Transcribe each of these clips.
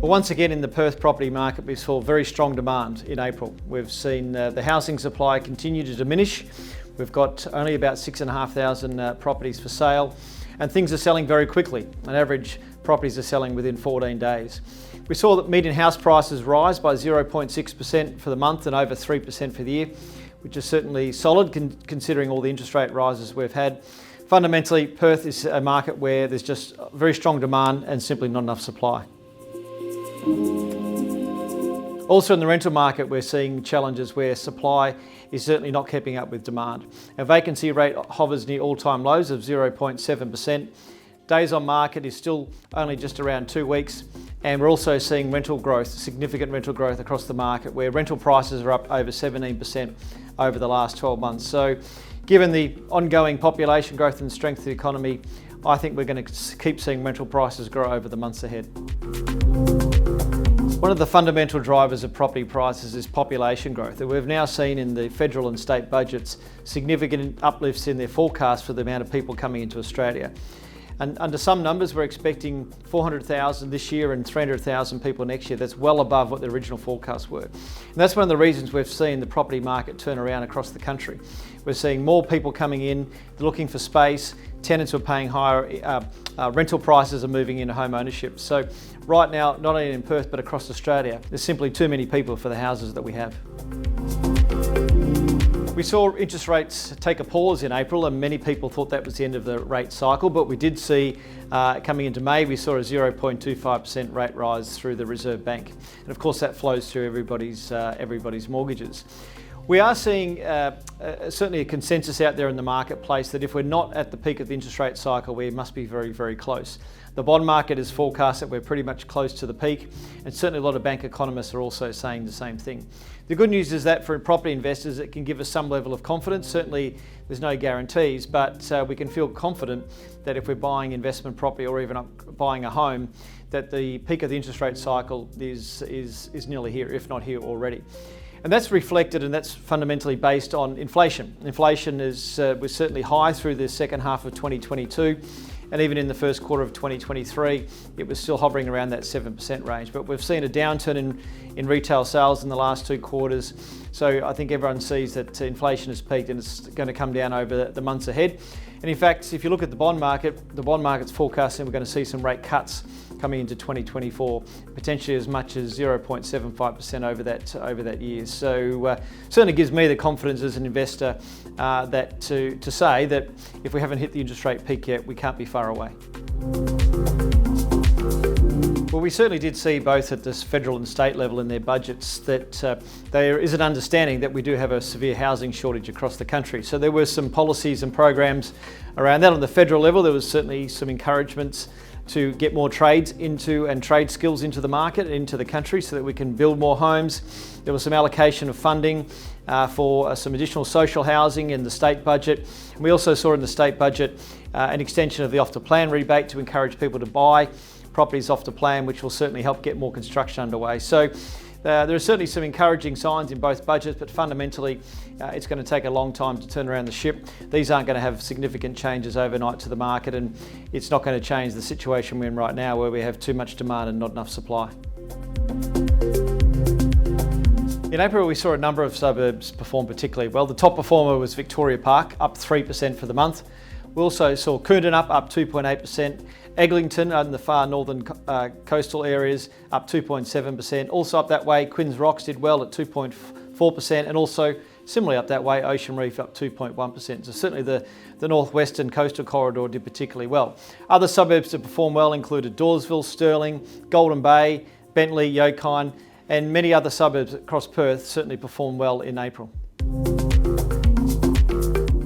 Well, once again in the Perth property market, we saw very strong demand in April. We've seen the housing supply continue to diminish. We've got only about 6,500 properties for sale, and things are selling very quickly. On average, properties are selling within 14 days. We saw that median house prices rise by 0.6% for the month and over 3% for the year, which is certainly solid considering all the interest rate rises we've had. Fundamentally, Perth is a market where there's just very strong demand and simply not enough supply. Also in the rental market, we're seeing challenges where supply is certainly not keeping up with demand. Our vacancy rate hovers near all-time lows of 0.7%. Days on market is still only just around 2 weeks, and we're also seeing rental growth, significant rental growth across the market, where rental prices are up over 17% over the last 12 months. So given the ongoing population growth and strength of the economy, I think we're going to keep seeing rental prices grow over the months ahead. One of the fundamental drivers of property prices is population growth. We've now seen in the federal and state budgets significant uplifts in their forecast for the amount of people coming into Australia. And under some numbers, we're expecting 400,000 this year and 300,000 people next year. That's well above what the original forecasts were. And that's one of the reasons we've seen the property market turn around across the country. We're seeing more people coming in, they're looking for space, tenants are paying higher, rental prices are moving into home ownership. So right now, not only in Perth but across Australia, there's simply too many people for the houses that we have. We saw interest rates take a pause in April, and many people thought that was the end of the rate cycle, but we did see coming into May, we saw a 0.25% rate rise through the Reserve Bank. And of course that flows through everybody's mortgages. We are seeing certainly a consensus out there in the marketplace that if we're not at the peak of the interest rate cycle, we must be very, very close. The bond market is forecast that we're pretty much close to the peak, and certainly a lot of bank economists are also saying the same thing. The good news is that for property investors, it can give us some level of confidence. Certainly there's no guarantees, but we can feel confident that if we're buying investment property or even buying a home, that the peak of the interest rate cycle is nearly here, if not here already. And that's reflected, and that's fundamentally based on inflation. Inflation was certainly high through the second half of 2022, and even in the first quarter of 2023, it was still hovering around that 7% range. But we've seen a downturn in retail sales in the last 2 quarters. So I think everyone sees that inflation has peaked and it's going to come down over the months ahead. And in fact, if you look at the bond market's forecasting we're going to see some rate cuts coming into 2024, potentially as much as 0.75% over that year. So certainly gives me the confidence as an investor that to say that if we haven't hit the interest rate peak yet, we can't be far away. Well, we certainly did see both at this federal and state level in their budgets that there is an understanding that we do have a severe housing shortage across the country. So there were some policies and programs around that. On the federal level, there was certainly some encouragements to get more trades into and trade skills into the market, into the country, so that we can build more homes. There was some allocation of funding for some additional social housing in the state budget. And we also saw in the state budget an extension of the off-the-plan rebate to encourage people to buy properties off the plan, which will certainly help get more construction underway. So there are certainly some encouraging signs in both budgets, but fundamentally it's going to take a long time to turn around the ship. These aren't going to have significant changes overnight to the market, and it's not going to change the situation we're in right now where we have too much demand and not enough supply. In April, we saw a number of suburbs perform particularly well. The top performer was Victoria Park, up 3% for the month. We also saw Coonton up 2.8%, Eglinton in the far northern coastal areas up 2.7%. Also up that way, Quinns Rocks did well at 2.4%, and also similarly up that way, Ocean Reef up 2.1%. So certainly the northwestern coastal corridor did particularly well. Other suburbs that performed well included Dawesville, Stirling, Golden Bay, Bentley, Yokine, and many other suburbs across Perth certainly performed well in April.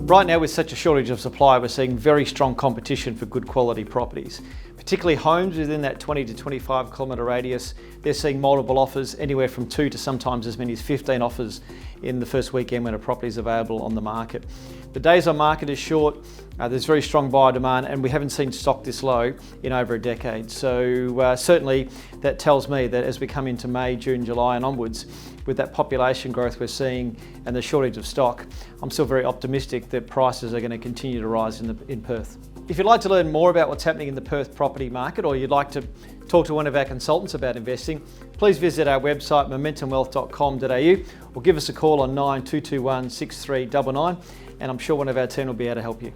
Right now, with such a shortage of supply, we're seeing very strong competition for good quality properties, particularly homes within that 20 to 25 kilometre radius. They're seeing multiple offers, anywhere from 2 to sometimes as many as 15 offers in the first weekend when a property is available on the market. The days on market is short, there's very strong buyer demand, and we haven't seen stock this low in over a decade. So certainly that tells me that as we come into May, June, July and onwards, with that population growth we're seeing and the shortage of stock, I'm still very optimistic that prices are going to continue to rise in Perth. If you'd like to learn more about what's happening in the Perth property market, or you'd like to talk to one of our consultants about investing, please visit our website momentumwealth.com.au or give us a call on 9221 6399, and I'm sure one of our team will be able to help you.